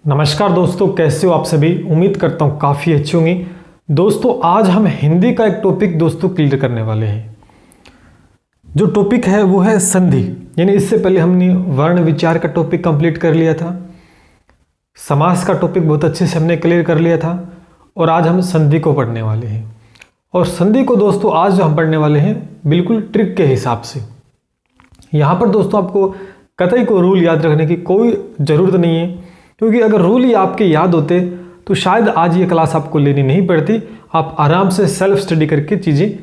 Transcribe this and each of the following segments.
नमस्कार दोस्तों, कैसे हो आप सभी। उम्मीद करता हूँ काफ़ी अच्छी होंगी। दोस्तों आज हम हिंदी का एक टॉपिक दोस्तों क्लियर करने वाले हैं। जो टॉपिक है वो है संधि। यानी इससे पहले हमने वर्ण विचार का टॉपिक कंप्लीट कर लिया था, समास का टॉपिक बहुत अच्छे से हमने क्लियर कर लिया था और आज हम संधि को पढ़ने वाले हैं। और संधि को दोस्तों आज जो हम पढ़ने वाले हैं बिल्कुल ट्रिक के हिसाब से। यहाँ पर दोस्तों आपको कतई को रूल याद रखने की कोई ज़रूरत नहीं है, क्योंकि अगर रूल ही आपके याद होते तो शायद आज ये क्लास आपको लेनी नहीं पड़ती। आप आराम से सेल्फ स्टडी करके चीज़ें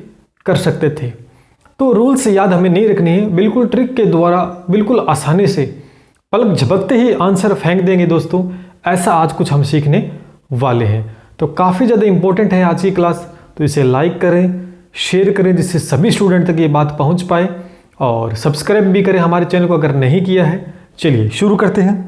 कर सकते थे। तो रूल से याद हमें नहीं रखनी है, बिल्कुल ट्रिक के द्वारा बिल्कुल आसानी से पलक झपकते ही आंसर फेंक देंगे दोस्तों। ऐसा आज कुछ हम सीखने वाले हैं। तो काफ़ी ज़्यादा इंपॉर्टेंट है आज की क्लास, तो इसे लाइक करें, शेयर करें, जिससे सभी स्टूडेंट तक ये बात पहुँच पाए, और सब्सक्राइब भी करें हमारे चैनल को अगर नहीं किया है। चलिए शुरू करते हैं।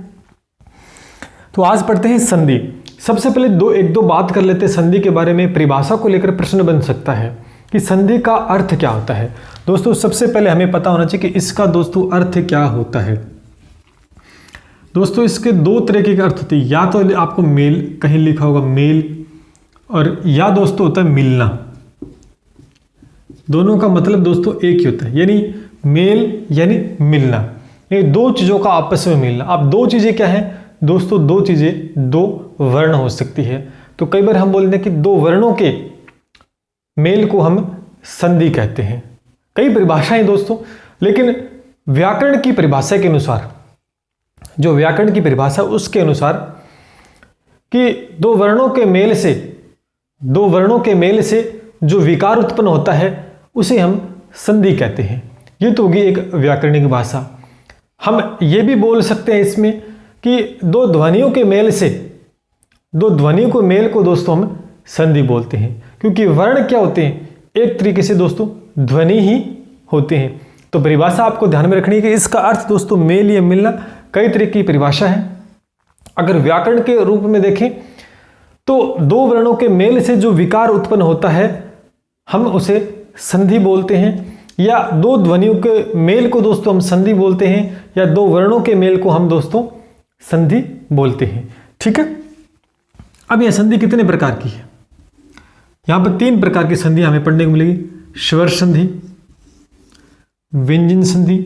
तो आज पढ़ते हैं संधि। सबसे पहले एक दो बात कर लेते हैं संधि के बारे में। परिभाषा को लेकर प्रश्न बन सकता है कि संधि का अर्थ क्या होता है। दोस्तों सबसे पहले हमें पता होना चाहिए कि इसका दोस्तों अर्थ क्या होता है। दोस्तों इसके दो तरीके के अर्थ होते हैं, या तो आपको मेल कहीं लिखा होगा मेल, और या दोस्तों होता है मिलना। दोनों का मतलब दोस्तों एक ही होता है, यानी मेल यानी मिलना, ये दो चीज़ों का आपस में मिलना। अब दो चीज़ें क्या है दोस्तों, दो चीज़ें दो वर्ण हो सकती है। तो कई बार हम बोलते हैं कि दो वर्णों के मेल को हम संधि कहते हैं। कई परिभाषाएं दोस्तों, लेकिन व्याकरण की परिभाषा के अनुसार, जो व्याकरण की परिभाषा उसके अनुसार कि दो वर्णों के मेल से जो विकार उत्पन्न होता है उसे हम संधि कहते हैं। ये तो होगी एक व्याकरणिक भाषा। हम ये भी बोल सकते हैं इसमें कि दो ध्वनियों के मेल को दोस्तों हम संधि बोलते हैं, क्योंकि वर्ण क्या होते हैं, एक तरीके से दोस्तों ध्वनि ही होते हैं। तो परिभाषा आपको ध्यान में रखनी है कि इसका अर्थ दोस्तों मेल या मिलना कई तरह की परिभाषा है। अगर व्याकरण के रूप में देखें तो दो वर्णों के मेल से जो विकार उत्पन्न होता है हम उसे संधि बोलते हैं, या दो ध्वनियों के मेल को दोस्तों हम संधि बोलते हैं, या दो वर्णों के मेल को हम दोस्तों संधि बोलते हैं। ठीक है। अब यह संधि कितने प्रकार की है, यहां पर तीन प्रकार की संधि हमें पढ़ने को मिलेगी। स्वर संधि, व्यंजन संधि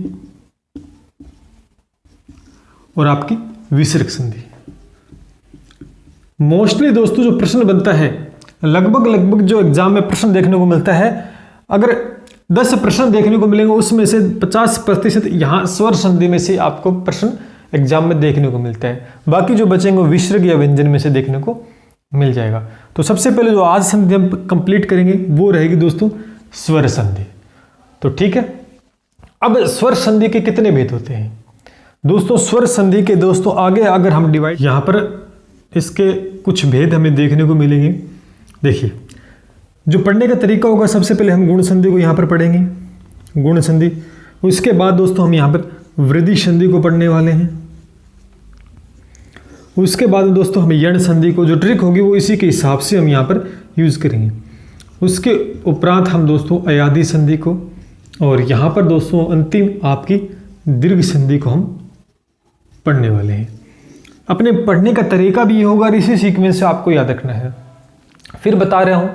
और आपकी विसर्ग संधि। मोस्टली दोस्तों जो प्रश्न बनता है, लगभग जो एग्जाम में प्रश्न देखने को मिलता है, अगर 10 प्रश्न देखने को मिलेंगे उसमें से 50% यहां स्वर संधि में से आपको प्रश्न एग्जाम में देखने को मिलता है। बाकी जो बचेंगे विसर्ग या व्यंजन में से देखने को मिल जाएगा। तो सबसे पहले जो आज संधि हम कंप्लीट करेंगे वो रहेगी दोस्तों स्वर संधि। तो ठीक है। अब स्वर संधि के कितने भेद होते हैं दोस्तों। स्वर संधि के दोस्तों आगे अगर हम डिवाइड, यहां पर इसके कुछ भेद हमें देखने को मिलेंगे। देखिए जो पढ़ने का तरीका होगा, सबसे पहले हम गुण संधि को यहां पर पढ़ेंगे, गुण संधि। उसके बाद दोस्तों हम यहां पर वृद्धि संधि को पढ़ने वाले हैं। उसके बाद दोस्तों हम यण संधि को, जो ट्रिक होगी वो इसी के हिसाब से हम यहाँ पर यूज़ करेंगे। उसके उपरांत हम दोस्तों अयादि संधि को, और यहाँ पर दोस्तों अंतिम आपकी दीर्घ संधि को हम पढ़ने वाले हैं। अपने पढ़ने का तरीका भी ये होगा और इसी सीक्वेंस से आपको याद रखना है। फिर बता रहा हूँ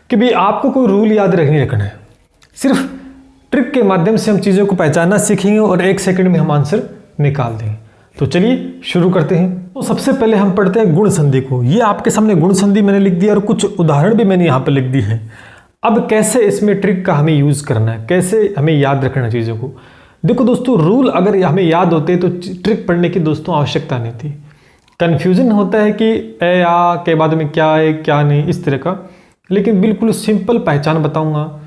कि भाई आपको कोई रूल याद नहीं रखना है, सिर्फ ट्रिक के माध्यम से हम चीज़ों को पहचानना सीखेंगे और 1 सेकंड में हम आंसर निकाल देंगे। तो चलिए शुरू करते हैं। तो सबसे पहले हम पढ़ते हैं गुण संधि को। ये आपके सामने गुण संधि मैंने लिख दिया और कुछ उदाहरण भी मैंने यहाँ पर लिख दी है। अब कैसे इसमें ट्रिक का हमें यूज़ करना है, कैसे हमें याद रखना चीज़ों को। देखो दोस्तों, रूल अगर हमें याद होते तो ट्रिक पढ़ने की दोस्तों आवश्यकता नहीं थी। कन्फ्यूजन होता है कि ए आ के बाद में क्या है क्या नहीं, इस तरह का। लेकिन बिल्कुल सिंपल पहचान बताऊँगा,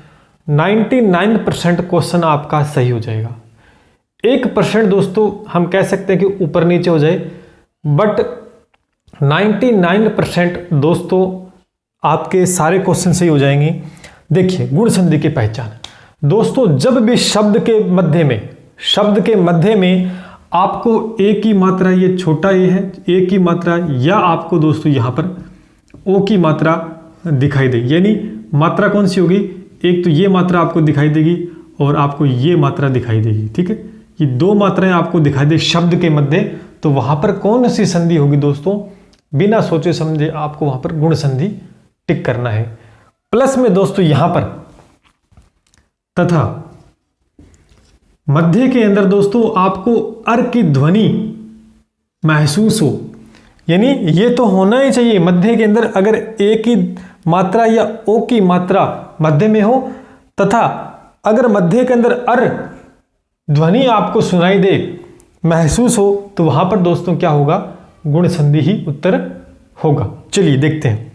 99% क्वेश्चन आपका सही हो जाएगा। 1% दोस्तों हम कह सकते हैं कि ऊपर नीचे हो जाए, बट 99% दोस्तों आपके सारे क्वेश्चन सही हो जाएंगे। देखिए गुण संधि की पहचान दोस्तों, जब भी शब्द के मध्य में आपको एक ही मात्रा, ये छोटा ए है, एक ही मात्रा, या आपको दोस्तों यहाँ पर ओ की मात्रा दिखाई दे, यानी मात्रा कौन सी होगी, एक तो ये मात्रा आपको दिखाई देगी और आपको ये मात्रा दिखाई देगी। ठीक है, ये दो मात्राएं आपको दिखाई दे शब्द के मध्य, तो वहां पर कौन सी संधि होगी दोस्तों? बिना सोचे समझे आपको वहां पर गुण संधि टिक करना है। प्लस में दोस्तों यहां पर तथा मध्य के अंदर दोस्तों आपको अर की ध्वनि महसूस हो, यानी ये तो होना ही चाहिए मध्य के अंदर अगर ए की मात्रा या ओ की मात्रा मध्य में हो, तथा अगर मध्य के अंदर अर ध्वनि आपको सुनाई दे, महसूस हो, तो वहां पर दोस्तों क्या होगा? गुण संधि ही उत्तर होगा। चलिए देखते हैं।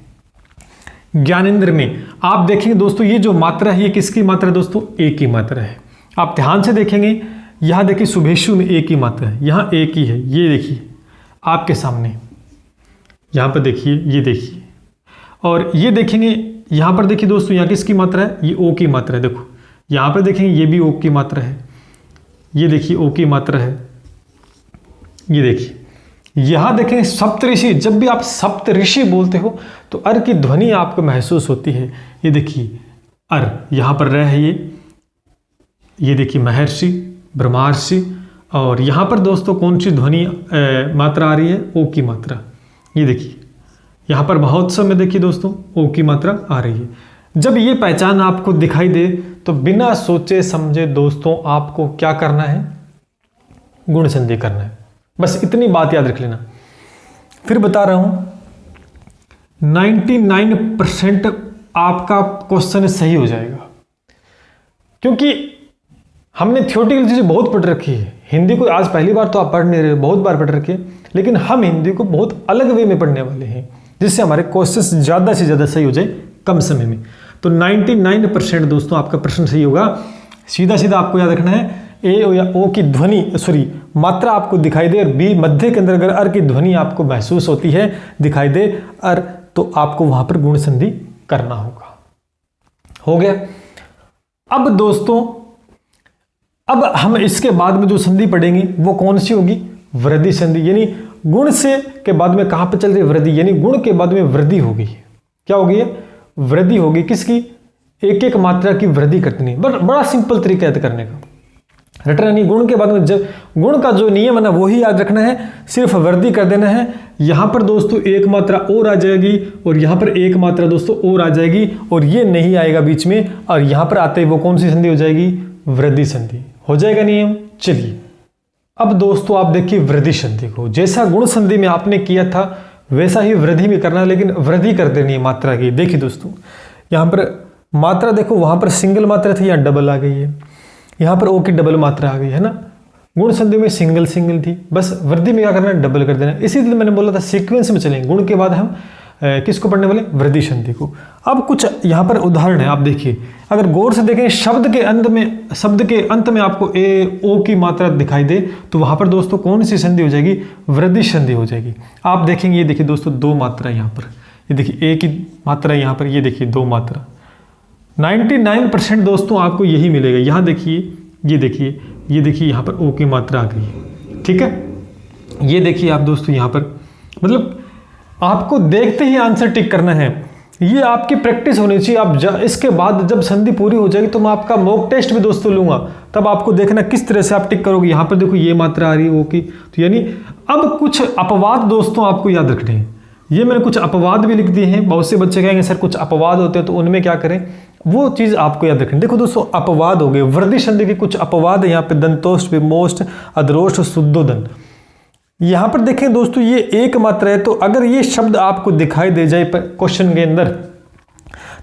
ज्ञानेंद्र में आप देखेंगे दोस्तों ये जो मात्रा है ये किसकी मात्रा है दोस्तों? ए की मात्रा है। आप ध्यान से देखेंगे, यहां देखिए शुभेशु में ए की मात्रा है, यहां ए की है, ये देखिए आपके सामने, यहां पर देखिए, ये देखिए, और ये देखेंगे यहां पर देखिए दोस्तों यहां किसकी मात्रा है? ये ओ की मात्रा है। देखो यहां पर देखेंगे ये भी ओ की मात्रा है, ये देखिए ओ की मात्रा है, ये देखिए। यहां देखेंगे सप्तऋषि, जब भी आप सप्तऋषि बोलते हो तो अर की ध्वनि आपको महसूस होती है। ये देखिए अर, यहां पर रह है ये देखिए महर्षि, ब्रह्मर्षि, और यहां पर दोस्तों कौन सी ध्वनि मात्रा आ रही है? ओ की मात्रा। ये देखिए यहां पर महोत्सव में देखिए दोस्तों ओ की मात्रा आ रही है। जब ये पहचान आपको दिखाई दे तो बिना सोचे समझे दोस्तों आपको क्या करना है? गुण संधि करना है। बस इतनी बात याद रख लेना। फिर बता रहा हूं 99% आपका क्वेश्चन सही हो जाएगा, क्योंकि हमने थ्योरेटिकल चीजें बहुत पढ़ रखी है। हिंदी को आज पहली बार तो आप पढ़ नहीं रहे, बहुत बार पढ़ रखी है, लेकिन हम हिंदी को बहुत अलग वे में पढ़ने वाले हैं जिससे हमारे क्वेश्चन ज्यादा से ज्यादा सही हो जाए कम समय में। तो 99% दोस्तों आपका प्रश्न सही होगा। सीधा सीधा आपको याद रखना है ए या ओ की ध्वनि मात्रा आपको दिखाई दे और बी मध्य के अंदर अगर अर की ध्वनि आपको महसूस होती है, दिखाई दे अर, तो आपको वहां पर गुण संधि करना होगा। हो गया। अब दोस्तों अब हम इसके बाद में जो संधि पढ़ेंगे वो कौन सी होगी? वृद्धि संधि। यानी गुण से के बाद में कहां पर चल रही है? वृद्धि, यानी गुण के बाद में वृद्धि होगी। क्या होगी? वृद्धि होगी किसकी? एक एक मात्रा की वृद्धि करनी है। बड़ा सिंपल तरीका है करने का, रटना नहीं। गुण के बाद में जब गुण का जो नियम है ना वही याद रखना है, सिर्फ वृद्धि कर देना है। यहां पर दोस्तों एक मात्रा और आ जाएगी और यहां पर एक मात्रा दोस्तों और आ जाएगी और ये नहीं आएगा बीच में, और यहां पर आते ही वो कौन सी संधि हो जाएगी? वृद्धि संधि हो जाएगा नियम। चलिए अब दोस्तों आप देखिए वृद्धि संधि को, जैसा गुण संधि में आपने किया था वैसा ही वृद्धि में करना है, लेकिन वृद्धि कर देनी है मात्रा की। देखिए दोस्तों यहां पर मात्रा देखो, वहां पर सिंगल मात्रा थी, यहां डबल आ गई है, यहां पर ओ की डबल मात्रा आ गई है ना। गुण संधि में सिंगल सिंगल थी, बस वृद्धि में क्या करना है? डबल कर देना। इसीलिए मैंने बोला था सीक्वेंस में चलेंगे, गुण के बाद हम किसको पढ़ने वाले? वृद्धि संधि को। अब कुछ यहां पर उदाहरण है, आप देखिए, अगर गौर से देखें शब्द के अंत में आपको ए ओ की मात्रा दिखाई दे तो वहां पर दोस्तों कौन सी संधि हो जाएगी? वृद्धि संधि हो जाएगी। आप देखेंगे ये देखिए दोस्तों दो मात्रा यहां पर, ये देखिए ए की मात्रा यहां पर, ये देखिए दो मात्रा। 99% दोस्तों आपको यही मिलेगा। यहां देखिए, ये देखिए, ये देखिए यहां पर ओ की मात्रा आ गई है, ठीक है। ये देखिए आप दोस्तों यहां पर, मतलब आपको देखते ही आंसर टिक करना है, ये आपकी प्रैक्टिस होनी चाहिए। आप इसके बाद जब संधि पूरी हो जाएगी तो मैं आपका मॉक टेस्ट भी दोस्तों लूंगा, तब आपको देखना किस तरह से आप टिक करोगे। यहां पर देखो ये मात्रा आ रही है ओ की, तो यानी अब कुछ अपवाद दोस्तों आपको याद रखने हैं। ये मैंने कुछ अपवाद भी लिख दिए हैं। बहुत से बच्चे कहेंगे सर कुछ अपवाद होते हैं तो उनमें क्या करें, वो चीज आपको याद रखनी। देखो दोस्तों अपवाद हो गए, वृद्धि संधि के कुछ अपवाद है यहाँ पे, दंतोष्ठ, विमोष्ठ, अधरोष्ठ, शुद्धोदन। यहां पर देखें दोस्तों ये एक मात्रा है, तो अगर ये शब्द आपको दिखाई दे जाए क्वेश्चन के अंदर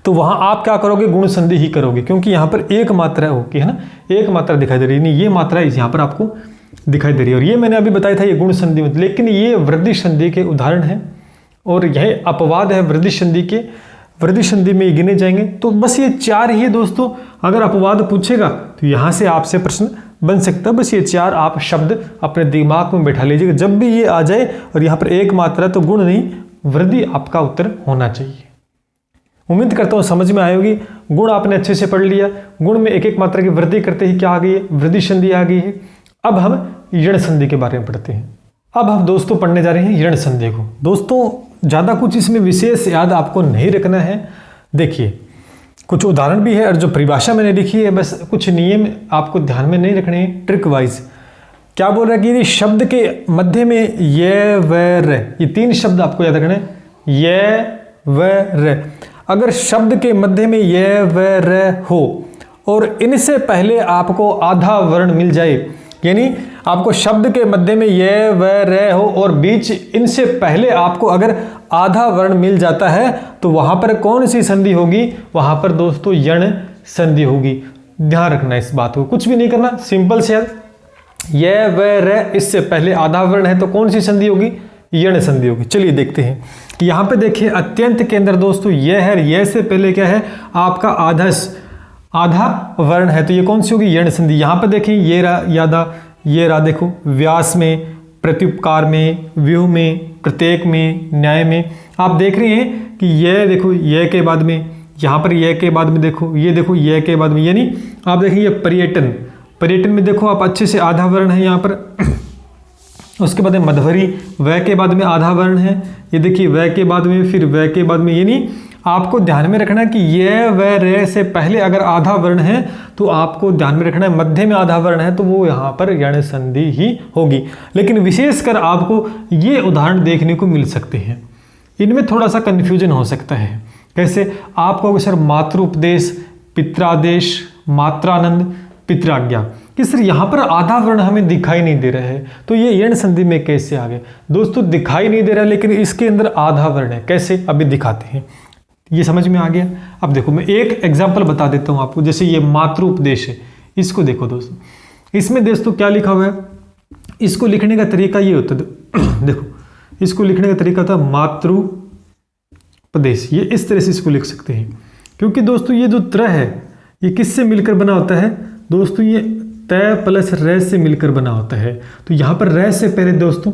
तो वहां आप क्या करोगे? गुण संधि ही करोगे, क्योंकि यहां पर एक मात्रा होगी, है ना, एक मात्रा दिखाई दे रही है। ये मात्रा यहां पर आपको दिखाई दे रही है, और ये मैंने अभी बताया था ये गुण संधि में, लेकिन ये वृद्धि संधि के उदाहरण है और यह अपवाद है वृद्धि संधि के। वृद्धि संधि में गिने जाएंगे, तो बस ये चार ही है दोस्तों। अगर अपवाद पूछेगा तो यहां से आपसे प्रश्न बन सकता है। बस ये चार आप शब्द अपने दिमाग में बैठा लीजिएगा, जब भी ये आ जाए और यहाँ पर एक मात्रा तो गुण नहीं वृद्धि आपका उत्तर होना चाहिए। उम्मीद करता हूँ समझ में आई होगी। गुण आपने अच्छे से पढ़ लिया, गुण में एक एक मात्रा की वृद्धि करते ही क्या आ गई है? वृद्धि संधि आ गई है। अब हम ऋण संधि के बारे में पढ़ते हैं। अब हम दोस्तों पढ़ने जा रहे हैं ऋण संधि को। दोस्तों ज़्यादा कुछ इसमें विशेष याद आपको नहीं रखना है। देखिए कुछ उदाहरण भी है और जो परिभाषा मैंने लिखी है, बस कुछ नियम आपको ध्यान में नहीं रखने हैं, ट्रिक वाइज। क्या बोल रहा है कि यदि शब्द के मध्य में ये व रे, ये 3 शब्द आपको याद रखना है, ये व रे। अगर शब्द के मध्य में ये व रे हो और इनसे पहले आपको आधा वर्ण मिल जाए, यानी आपको शब्द के मध्य में ये व रे हो और बीच इनसे पहले आपको अगर आधा वर्ण मिल जाता है तो वहां पर कौन सी संधि होगी? वहां पर दोस्तों यण संधि होगी। ध्यान रखना इस बात को, कुछ भी नहीं करना, सिंपल से ये व रे इससे पहले आधा वर्ण है तो कौन सी संधि होगी? यण संधि होगी। चलिए देखते हैं कि यहाँ पे देखिए अत्यंत के अंदर दोस्तों ये है, ये से पहले क्या है? आपका आधा वर्ण है तो ये कौन सी होगी? यण संधि। यहाँ पे देखें ये रा यादा, ये रा देखो, व्यास में, प्रत्युपकार में, व्यूह में, प्रत्येक में, न्याय में आप देख रहे हैं कि ये देखो ये के बाद में, यहाँ पर ये के बाद में देखो, ये देखो ये के बाद में, यानी आप देखें ये पर्यटन में देखो आप अच्छे से आधा वर्ण है यहाँ पर। उसके बाद में मध्वरी, व के बाद में आधा वर्ण है, ये देखिए व के बाद में, फिर व के बाद में, यानी आपको ध्यान में रखना है कि ये व रे से पहले अगर आधा वर्ण है तो आपको ध्यान में रखना है मध्य में आधा वर्ण है तो वो यहाँ पर यण संधि ही होगी। लेकिन विशेषकर आपको ये उदाहरण देखने को मिल सकते हैं, इनमें थोड़ा सा कन्फ्यूजन हो सकता है। कैसे? आपको अगर सर मातृउपदेश, पित्रादेश, मात्रानंद, पित्राज्ञा, कि सर यहाँ पर आधा वर्ण हमें दिखाई नहीं दे रहा है तो ये यण संधि में कैसे आ गए? दोस्तों दिखाई नहीं दे रहा लेकिन इसके अंदर आधा वर्ण है, कैसे? अभी दिखाते हैं। ये समझ में आ गया? अब देखो मैं एक एग्जाम्पल बता देता हूँ आपको, जैसे ये मातृउपदेश है, इसको देखो दोस्तों, इसमें दोस्तों क्या लिखा हुआ है? इसको लिखने का तरीका ये होता है, देखो इसको लिखने का तरीका था मातृउपदेश, ये इस तरह से इसको लिख सकते हैं, क्योंकि दोस्तों ये जो त्र है ये किससे मिलकर बना होता है? दोस्तों ये तय प्लस रे से मिलकर बना होता है। तो यहाँ पर रे से पहले दोस्तों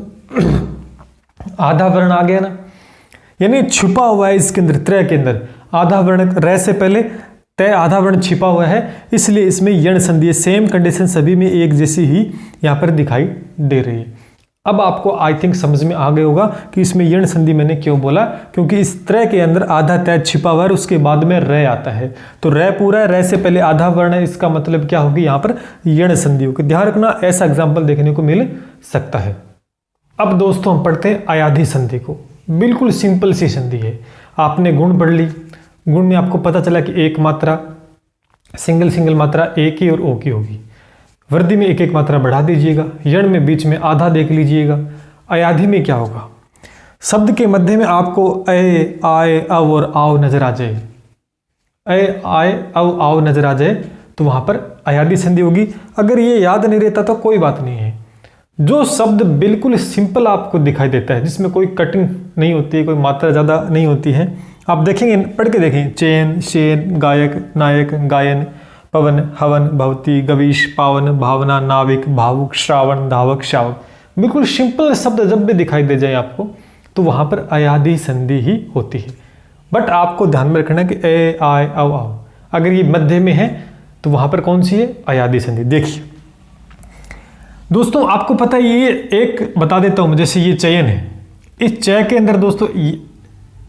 आधा वर्ण आ गया ना, यानी छुपा हुआ है इसके अंदर, त्रय के अंदर आधा वर्ण, रे से पहले तय आधा वर्ण छिपा हुआ है, इसलिए इसमें यण संधि है। सेम कंडीशन सभी में एक जैसी ही यहाँ पर दिखाई दे रही है। अब आपको आई थिंक समझ में आ गया होगा कि इसमें यण संधि मैंने क्यों बोला, क्योंकि इस त्रय के अंदर आधा तय छिपा हुआ है, उसके बाद में रे आता है, तो रे पूरा है, रे से पहले आधा वर्ण है, इसका मतलब क्या होगी? यहाँ पर यण संधि होगी। ध्यान रखना, ऐसा एग्जाम्पल देखने को मिल सकता है। अब दोस्तों हम पढ़ते हैं अयाधि संधि को। बिल्कुल सिंपल सी संधि है, आपने गुण पढ़ ली, गुण में आपको पता चला कि एक मात्रा, सिंगल मात्रा ए की और ओ की होगी, वृद्धि में एक मात्रा बढ़ा दीजिएगा, यण में बीच में आधा देख लीजिएगा। अयाधि में क्या होगा? शब्द के मध्य में आपको ए, आए, अव और आओ नजर आ जाए, ए, आए, अव, आओ नजर आ जाए तो वहां पर अयाधि संधि होगी। अगर ये याद नहीं रहता तो कोई बात नहीं है, जो शब्द बिल्कुल सिंपल आपको दिखाई देता है, जिसमें कोई कटिंग नहीं होती है, कोई मात्रा ज़्यादा नहीं होती है, आप देखेंगे, पढ़ के देखें, चैन, शेन, गायक, नायक, गायन, पवन, हवन, भवती, गवीश, पावन, भावना, नाविक, भावुक, श्रावण, धावक, शावक, बिल्कुल सिंपल शब्द जब भी दिखाई दे जाए आपको तो वहां पर अयाधि संधि ही होती है। बट आपको ध्यान में रखना कि ए, आए, अव, आओ, अगर ये मध्य में है तो वहां पर कौन सी है? अयाधि संधि। देखिए दोस्तों, आपको पता है, ये एक बता देता हूं, जैसे ये चयन है, इस चय के अंदर दोस्तों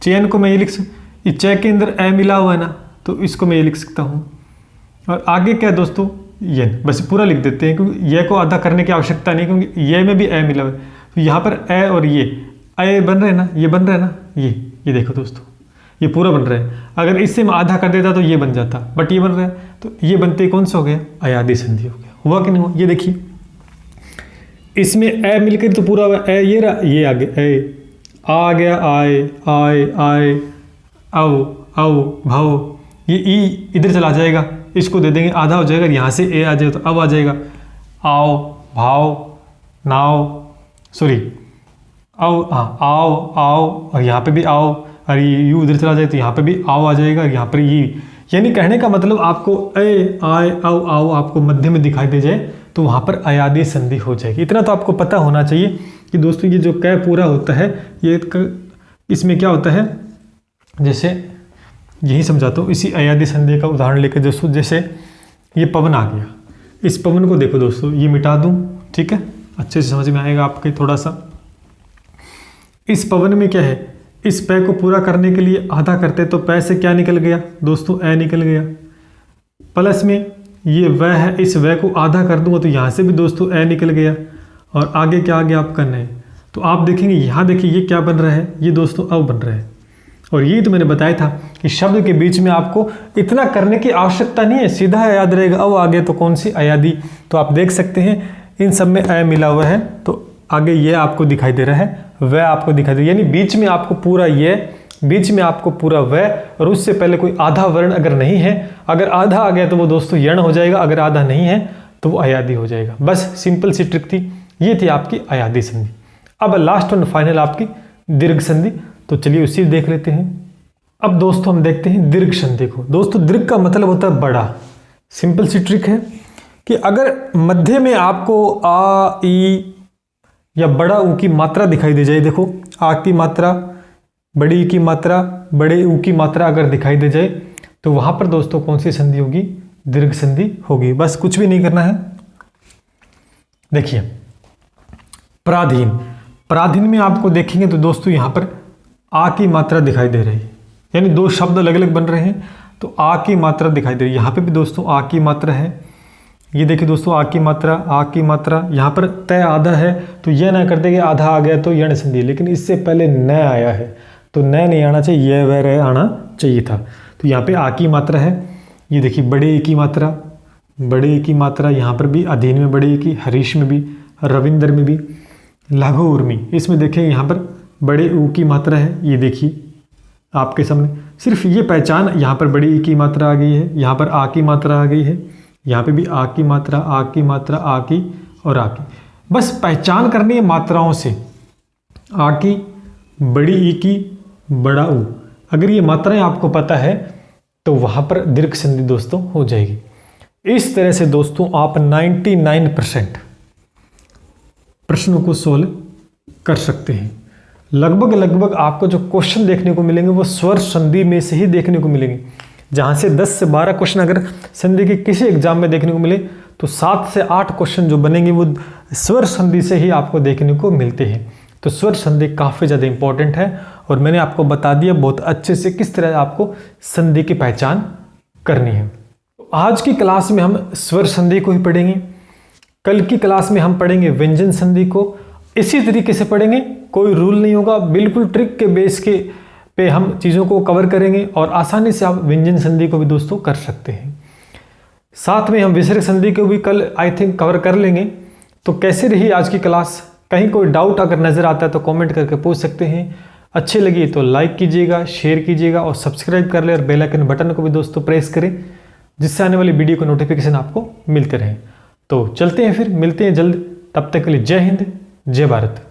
चयन को मैं ये लिख सकता, इस चय के अंदर ए मिला हुआ है ना, तो इसको मैं ये लिख सकता हूं। और आगे क्या है दोस्तों? ये, बस पूरा लिख देते हैं क्योंकि ये को आधा करने की आवश्यकता नहीं, क्योंकि ये में भी ए मिला हुआ है, तो यहाँ पर ए और ये ए बन रहे हैं ना, ये बन रहा है ना, ये देखो दोस्तों, ये पूरा बन रहा है। अगर इससे मैं आधा कर देता तो ये बन जाता, बट ये बन रहा है, तो ये बनते कौन सा हो गया? अयाधि संधि हो गया। हुआ कि नहीं हुआ? ये देखिए, इसमें ए मिलकर तो पूरा हुआ, ए ये रहा, ये आगे ए आ गया, आए, आए, आए, आओ, आओ, भाव, ये ई इधर चला जाएगा, इसको दे देंगे, आधा हो जाएगा, यहाँ से ए आ जाएगा तो अब आ जाएगा आओ, भाव, नाव, सॉरी आओ, हाँ आओ, आओ, और यहाँ पे भी आओ, और ये यू उधर चला जाए तो यहाँ पे भी आओ आ जाएगा, और यहाँ पर ये, यानी कहने का मतलब आपको ए, आए, आओ, आओ आपको मध्य में दिखाई दे जाए तो वहाँ पर अयाधि संधि हो जाएगी। इतना तो आपको पता होना चाहिए कि दोस्तों ये जो कै पूरा होता है, ये इसमें क्या होता है, जैसे यही समझाता हूँ, इसी अयाधि संधि का उदाहरण लेकर दोस्तों, जैसे ये पवन आ गया, इस पवन को देखो दोस्तों, ये मिटा दूँ, ठीक है, अच्छे से समझ में आएगा आपके थोड़ा सा। इस पवन में क्या है, इस पै को पूरा करने के लिए आधा करते तो पै से क्या निकल गया दोस्तों? ए निकल गया। प्लस में ये वह है, इस वह को आधा कर दूंगा तो यहाँ से भी दोस्तों ए निकल गया। और आगे क्या आगे आप करना है। तो आप देखेंगे यहाँ देखिए ये क्या बन रहा है, ये दोस्तों अव बन रहा है। और ये तो मैंने बताया था कि शब्द के बीच में आपको इतना करने की आवश्यकता नहीं है, सीधा याद रहेगा। अव आगे तो कौन सी, अयादी। तो आप देख सकते हैं इन सब में अय मिला हुआ है, तो आगे ये आपको दिखाई दे रहा है, वह आपको दिखाई दे रहा है, यानी बीच में आपको पूरा ये, बीच में आपको पूरा वह, और उससे पहले कोई आधा वर्ण अगर नहीं है, अगर आधा आ गया तो वो दोस्तों यण हो जाएगा, अगर आधा नहीं है तो वो अयादी हो जाएगा। बस सिंपल सी ट्रिक थी, ये थी आपकी अयादी संधि। अब लास्ट और फाइनल आपकी दीर्घ संधि, तो चलिए उसी देख लेते हैं। अब दोस्तों हम देखते हैं दीर्घ संधि को। दोस्तों दीर्घ का मतलब होता है बड़ा। सिंपल सी ट्रिक है कि अगर मध्य में आपको आ, ई या बड़ा ऊ की मात्रा दिखाई दे जाए, देखो आ की मात्रा, बड़ी की मात्रा, बड़े ऊ की मात्रा अगर दिखाई दे जाए, तो वहां पर दोस्तों कौन सी संधि होगी, दीर्घ संधि होगी। बस कुछ भी नहीं करना है। देखिए पराधीन, पराधीन में आपको देखेंगे तो दोस्तों यहां पर आ की मात्रा दिखाई दे रही है, यानी दो शब्द अलग अलग बन रहे हैं, तो आ की मात्रा दिखाई दे रही है। यहाँ पे भी दोस्तों आ की मात्रा है, ये देखिए दोस्तों आ की मात्रा, आ की मात्रा। यहाँ पर तय आधा है, तो यह ना कर दे कि आधा आ गया तो यण संधि, लेकिन इससे पहले न आया है, तो न नहीं आना चाहिए, यह वह रह आना चाहिए था। तो यहाँ पे आ की मात्रा है। ये देखिए बड़े की मात्रा, बड़े की मात्रा, यहाँ पर भी अधीन में बड़े की, हरीश में भी, रविंद्र में भी, लघु उर्मी, इसमें देखिए यहाँ पर बड़े ऊ की मात्रा है। ये देखिए आपके सामने सिर्फ ये पहचान, यहाँ पर बड़ी ई की मात्रा आ गई है, यहाँ पर आ की मात्रा आ गई है, यहाँ पे भी आ की मात्रा, आ की मात्रा, आ की और आ की। बस पहचान करनी है मात्राओं से, आ की, बड़ी ई की, बड़ा ऊ। अगर ये मात्राएं आपको पता है तो वहां पर दीर्घ संधि दोस्तों हो जाएगी। इस तरह से दोस्तों आप 99% प्रश्नों को सोल्व कर सकते हैं। लगभग आपको जो क्वेश्चन देखने को मिलेंगे वो स्वर संधि में से ही देखने को मिलेंगे। जहां से 10 से 12 क्वेश्चन अगर संधि के किसी एग्जाम में देखने को मिले, तो 7 से 8 क्वेश्चन जो बनेंगे वो स्वर संधि से ही आपको देखने को मिलते हैं। तो स्वर संधि काफ़ी ज़्यादा इंपॉर्टेंट है, और मैंने आपको बता दिया बहुत अच्छे से किस तरह आपको संधि की पहचान करनी है। आज की क्लास में हम स्वर संधि को ही पढ़ेंगे, कल की क्लास में हम पढ़ेंगे व्यंजन संधि को। इसी तरीके से पढ़ेंगे, कोई रूल नहीं होगा, बिल्कुल ट्रिक के बेस के पे हम चीज़ों को कवर करेंगे, और आसानी से आप व्यंजन संधि को भी दोस्तों कर सकते हैं। साथ में हम विसर्ग संधि को भी कल आई थिंक कवर कर लेंगे। तो कैसे रही आज की क्लास? कहीं कोई डाउट अगर नज़र आता है तो कमेंट करके पूछ सकते हैं। अच्छी लगी तो लाइक कीजिएगा, शेयर कीजिएगा, और सब्सक्राइब कर ले, और बेल आइकन बटन को भी दोस्तों प्रेस करें, जिससे आने वाली वीडियो को नोटिफिकेशन आपको मिलते रहे। तो चलते हैं, फिर मिलते हैं जल्द। तब तक के लिए जय हिंद, जय भारत।